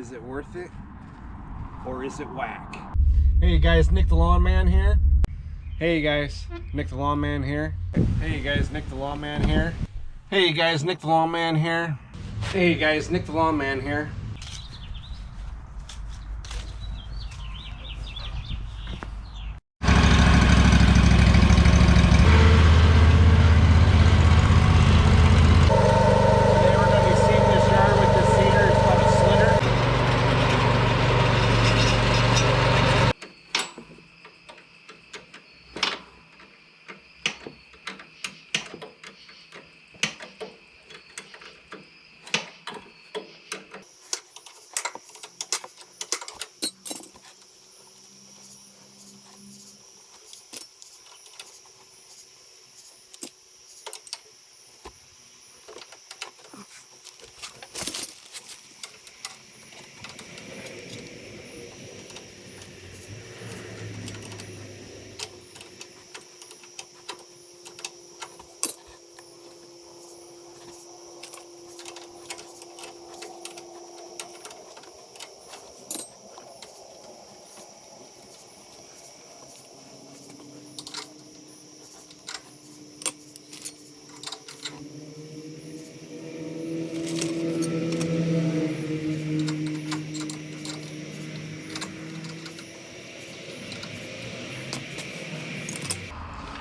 Is it worth it? Or is it whack? Hey guys, Nick the Lawn Man here. Hey guys, Nick the Lawn Man here. Hey guys, Nick the Lawn Man here. Hey guys, Nick the Lawn Man here. Hey guys, Nick the Lawn Man here.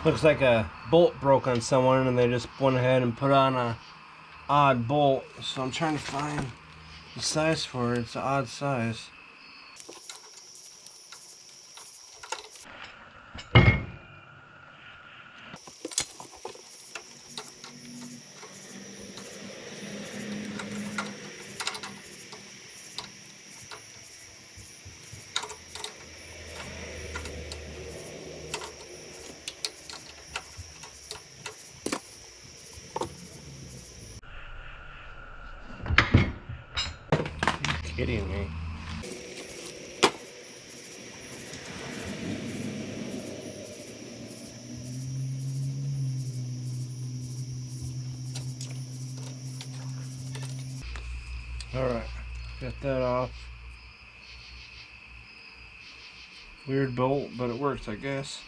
Looks like a bolt broke on someone and they just went ahead and put on a odd bolt. So I'm trying to find the size for it. It's an odd size. Kidding me. Alright, got that off. Weird bolt, but it works, I guess.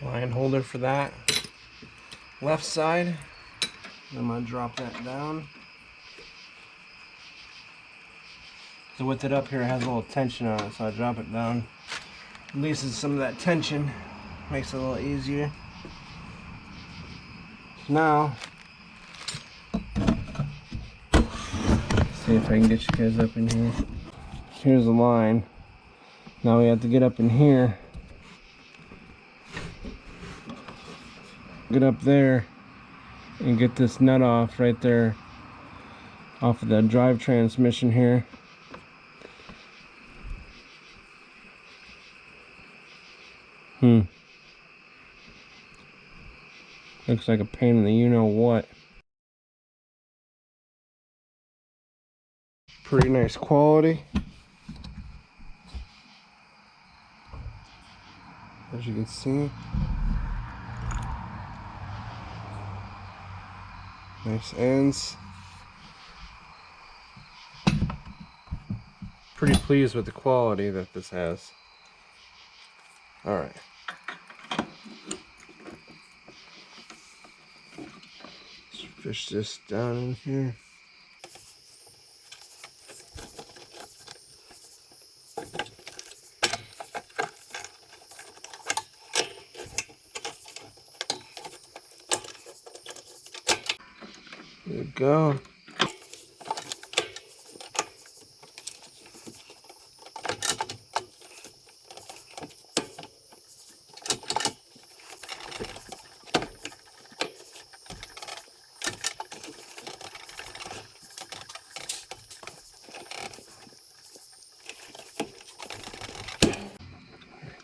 Line holder for that left side. I'm gonna drop that down. So with it up here, it has a little tension on it, so I drop it down. Releases some of that tension, makes it a little easier. So now, see if I can get you guys up in here. Here's the line. Now we have to get up in here. Get up there and get this nut off right there off of that drive transmission here. Looks like a pain in the you-know-what. Pretty nice quality. As you can see. Nice ends. Pretty pleased with the quality that this has. Alright. Fish this down in here. There you go.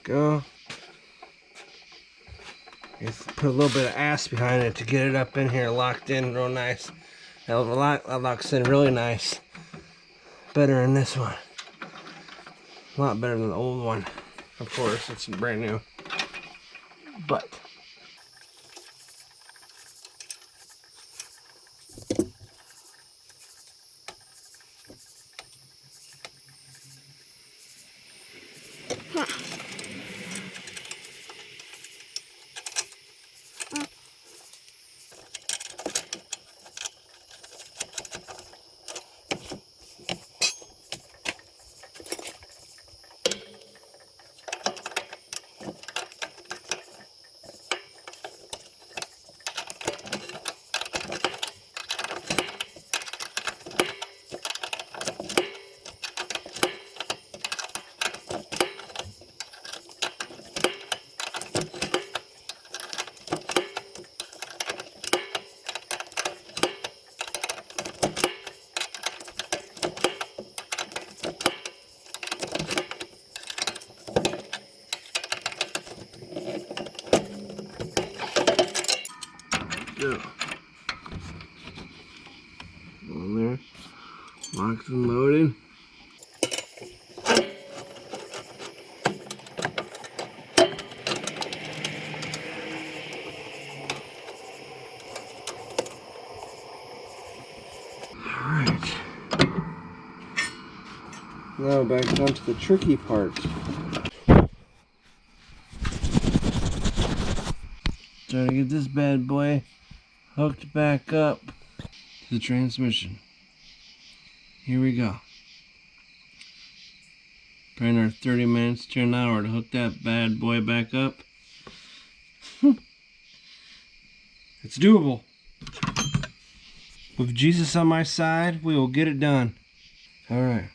Go. Just put a little bit of ass behind it to get it up in here, locked in real nice. That locks in really nice. Better than this one. A lot better than the old one. Of course, it's brand new. But go. On there. Locked and loaded. Alright. Now back down to the tricky part. Trying to get this bad boy hooked back up to the transmission. Here we go. Trying our 30 minutes to an hour to hook that bad boy back up. It's doable. With Jesus on my side, we will get it done. All right.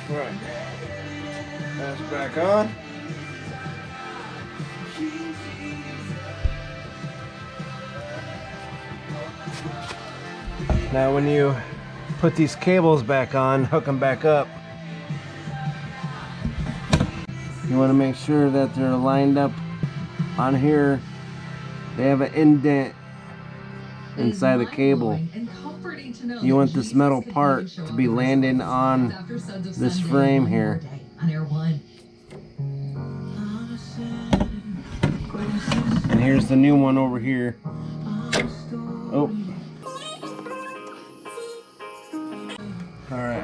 Right. That's back on. Now when you put these cables back on, hook them back up, you want to make sure that they're lined up on here. They have an indent inside the cable. You want this metal part to be landing on this frame here. And here's the new one over here. Oh. All right.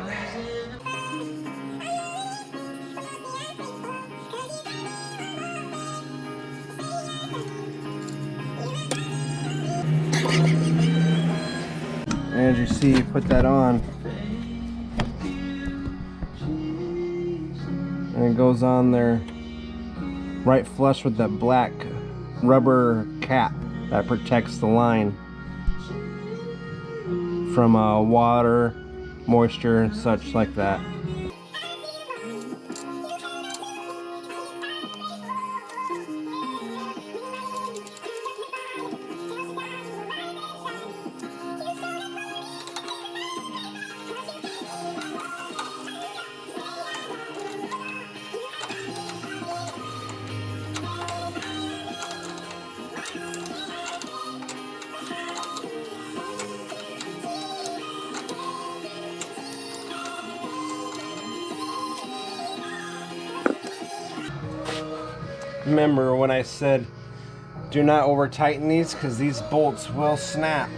As you see, you put that on, and it goes on there right flush with that black rubber cap that protects the line from water, moisture, and such like that. remember when I said do not over tighten these, because these bolts will snap.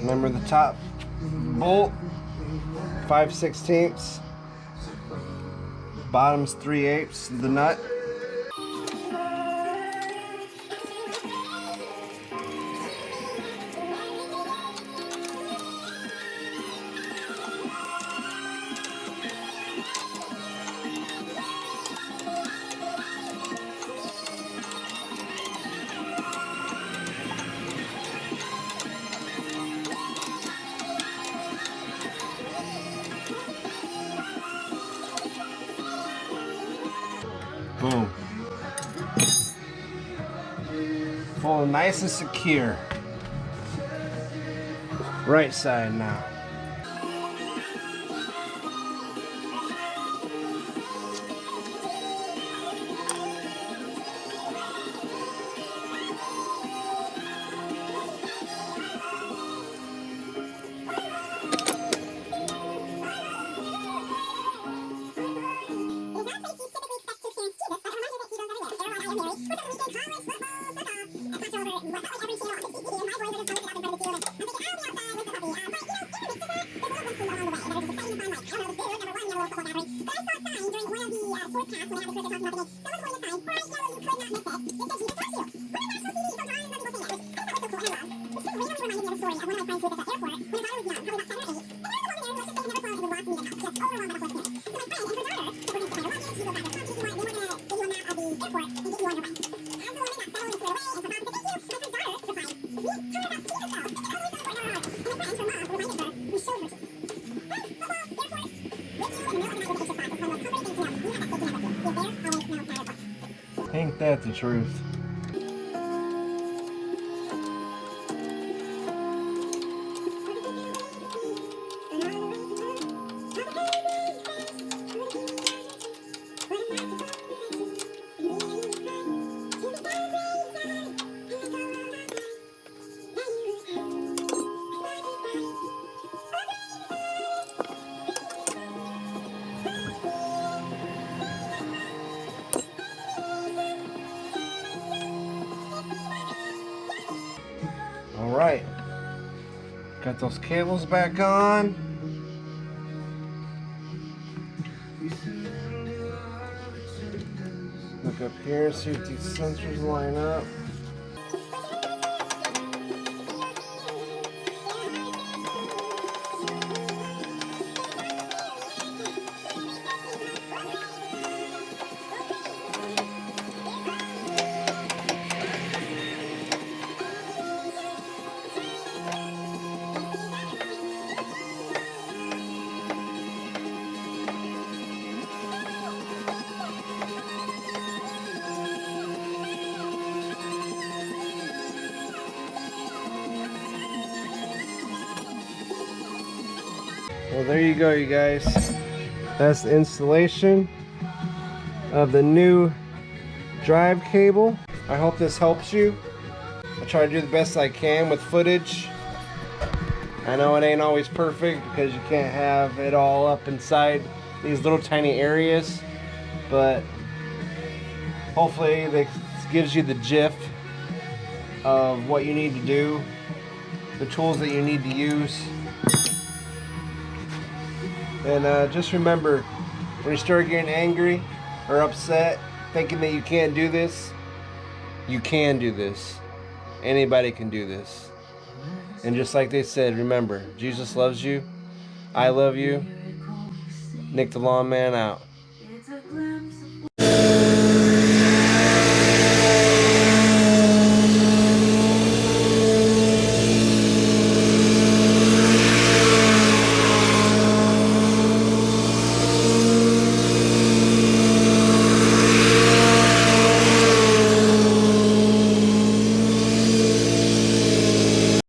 Remember the top bolt, 5/16, bottom's 3/8 of the nut. Boom. Full nice and secure. Right side now. Ain't that the truth? All right, got those cables back on. Look up here, see if these sensors line up. Well, there you go, you guys. That's the installation of the new drive cable. I hope this helps you. I try to do the best I can with footage. I know it ain't always perfect because you can't have it all up inside these little tiny areas, but hopefully this gives you the gist of what you need to do, the tools that you need to use. And just remember, when you start getting angry or upset, thinking that you can't do this, you can do this. Anybody can do this. And just like they said, remember, Jesus loves you. I love you. Nick the Lawn Man out.